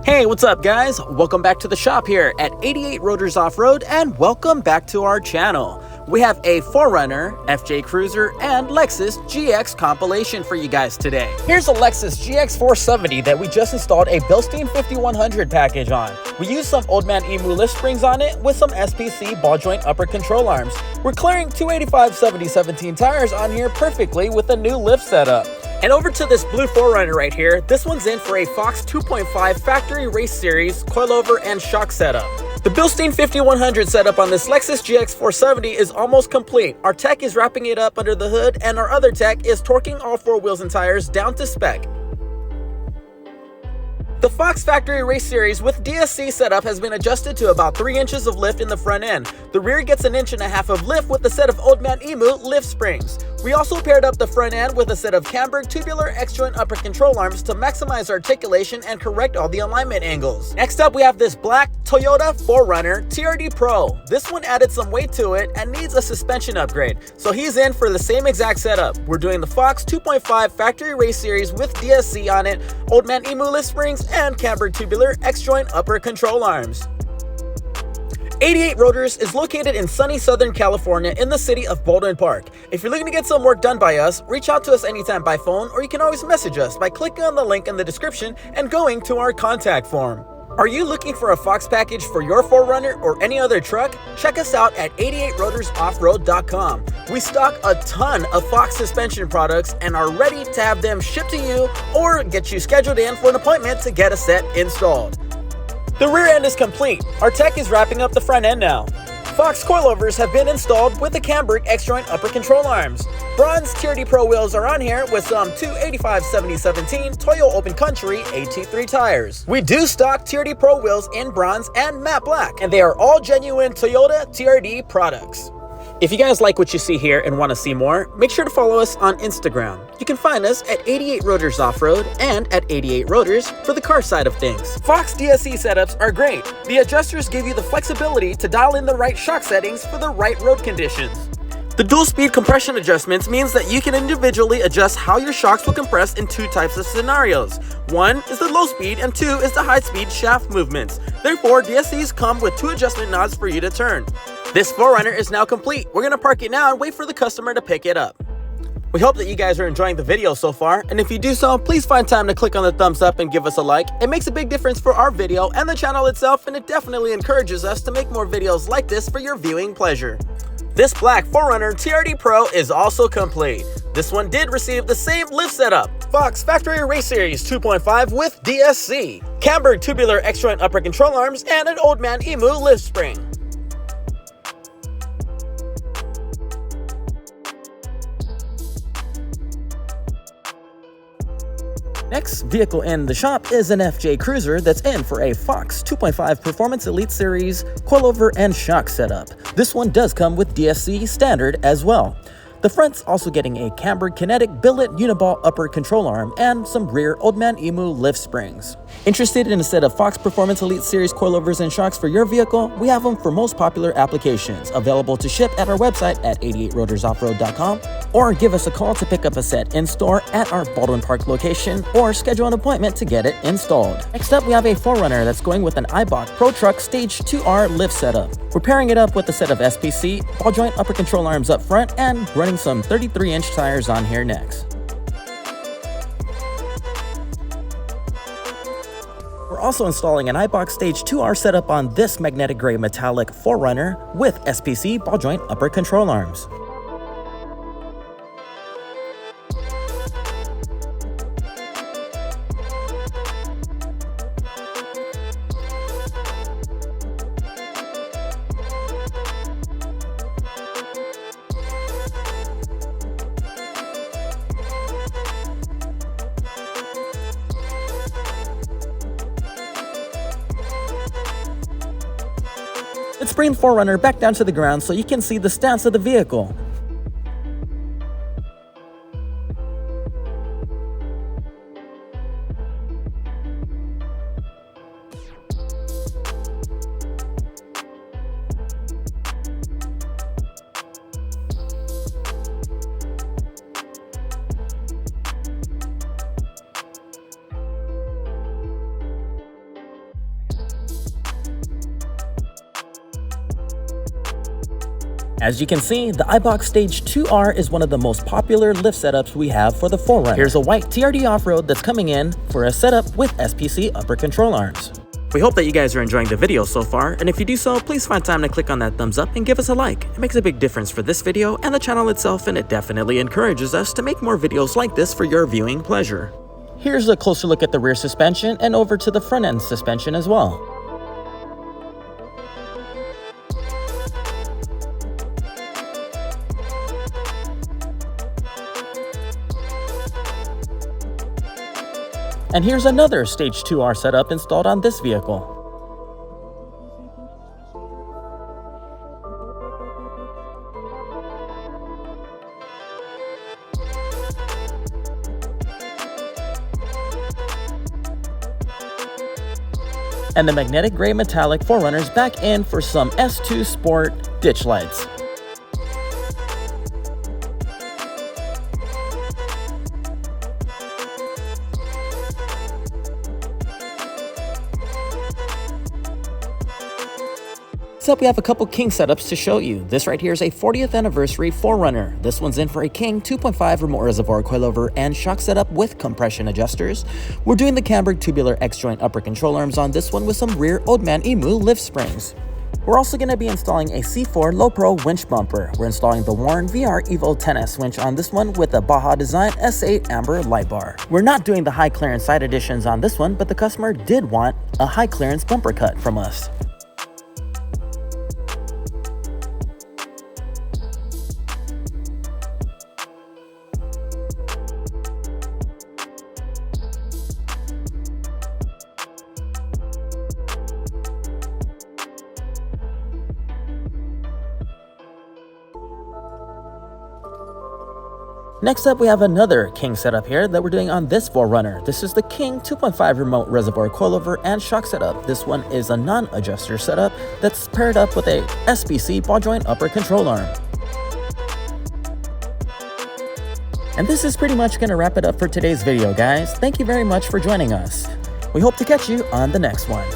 Hey, what's up guys? Welcome back to the shop here at 88 Rotors Off-Road and welcome back to our channel. We have a 4RUNNER, FJ Cruiser, and Lexus GX compilation for you guys today. Here's a Lexus GX470 that we just installed a Bilstein 5100 package on. We used some Old Man Emu lift springs on it with some SPC ball joint upper control arms. We're clearing 285/70/17 tires on here perfectly with a new lift setup. And over to this blue 4RUNNER right here, this one's in for a Fox 2.5 Factory Race Series coilover and shock setup. The Bilstein 5100 setup on this Lexus GX470 is almost complete. Our tech is wrapping it up under the hood and our other tech is torquing all four wheels and tires down to spec. The Fox Factory Race Series with DSC setup has been adjusted to about 3 inches of lift in the front end. The rear gets 1.5 inches of lift with a set of Old Man Emu lift springs. We also paired up the front end with a set of Camburg tubular X-joint upper control arms to maximize articulation and correct all the alignment angles. Next up, we have this black Toyota 4RUNNER TRD Pro. This one added some weight to it and needs a suspension upgrade, so he's in for the same exact setup. We're doing the Fox 2.5 Factory Race Series with DSC on it, Old Man Emu lift springs, and Camburg tubular X-joint upper control arms. 88 Rotors is located in sunny Southern California in the city of Baldwin Park. If you're looking to get some work done by us, reach out to us anytime by phone, or you can always message us by clicking on the link in the description and going to our contact form. Are you looking for a Fox package for your 4RUNNER or any other truck? Check us out at 88rotorsoffroad.com. We stock a ton of Fox suspension products and are ready to have them shipped to you or get you scheduled in for an appointment to get a set installed. The rear end is complete. Our tech is wrapping up the front end now. Fox coilovers have been installed with the Camburg X-joint upper control arms. Bronze TRD Pro wheels are on here with some 285/70/17 Toyo Open Country AT3 tires. We do stock TRD Pro wheels in bronze and matte black, and they are all genuine Toyota TRD products. If you guys like what you see here and want to see more, make sure to follow us on Instagram. You can find us at 88 Rotors Off-Road and at 88 Rotors for the car side of things. Fox DSC setups are great. The adjusters give you the flexibility to dial in the right shock settings for the right road conditions. The dual speed compression adjustments means that you can individually adjust how your shocks will compress in 2 types of scenarios. 1 is the low speed and 2 is the high speed shaft movements. Therefore, DSCs come with 2 adjustment knobs for you to turn. This 4RUNNER is now complete. We're going to park it now and wait for the customer to pick it up. We hope that you guys are enjoying the video so far, and if you do so, please find time to click on the thumbs up and give us a like. It makes a big difference for our video and the channel itself, and it definitely encourages us to make more videos like this for your viewing pleasure. This black 4RUNNER TRD Pro is also complete. This one did receive the same lift setup. Fox Factory Race Series 2.5 with DSC, Camburg tubular X-joint upper control arms, and an Old Man Emu lift spring. Next vehicle in the shop is an FJ Cruiser that's in for a Fox 2.5 Performance Elite Series coilover and shock setup. This one does come with DSC standard as well. The front's also getting a Camburg Kinetic billet uniball upper control arm and some rear Old Man Emu lift springs. Interested in a set of Fox Performance Elite Series coilovers and shocks for your vehicle? We have them for most popular applications, available to ship at our website at 88rotorsoffroad.com, or give us a call to pick up a set in store at our Baldwin Park location, or schedule an appointment to get it installed. Next up, we have a 4RUNNER that's going with an Eibach Pro Truck Stage 2R lift setup. We're pairing it up with a set of SPC ball joint upper control arms up front and running some 33-inch tires on here next. We're also installing an Eibach Stage 2R setup on this magnetic gray metallic 4RUNNER with SPC ball joint upper control arms. Let's bring the 4RUNNER back down to the ground so you can see the stance of the vehicle. As you can see, the Eibach Stage 2R is one of the most popular lift setups we have for the 4RUNNER. Here's a white TRD off-road that's coming in for a setup with SPC upper control arms. We hope that you guys are enjoying the video so far, and if you do so, please find time to click on that thumbs up and give us a like. It makes a big difference for this video and the channel itself, and it definitely encourages us to make more videos like this for your viewing pleasure. Here's a closer look at the rear suspension and over to the front end suspension as well. And here's another Stage 2R setup installed on this vehicle. And the magnetic gray metallic 4RUNNER's back in for some S2 Sport ditch lights. Next up, we have a couple King setups to show you. This right here is a 40th anniversary 4RUNNER. This one's in for a King 2.5 remote reservoir coilover and shock setup with compression adjusters. We're doing the Camburg tubular X-joint upper control arms on this one with some rear Old Man Emu lift springs. We're also going to be installing a C4 Low Pro winch bumper. We're installing the Warren VR Evo 10S winch on this one with a Baja Design S8 Amber light bar. We're not doing the high clearance side additions on this one, but the customer did want a high clearance bumper cut from us. Next up, we have another King setup here that we're doing on this 4RUNNER. This is the King 2.5 remote reservoir coilover and shock setup. This one is a non-adjuster setup that's paired up with a SPC ball joint upper control arm. And this is pretty much going to wrap it up for today's video, guys. Thank you very much for joining us. We hope to catch you on the next one.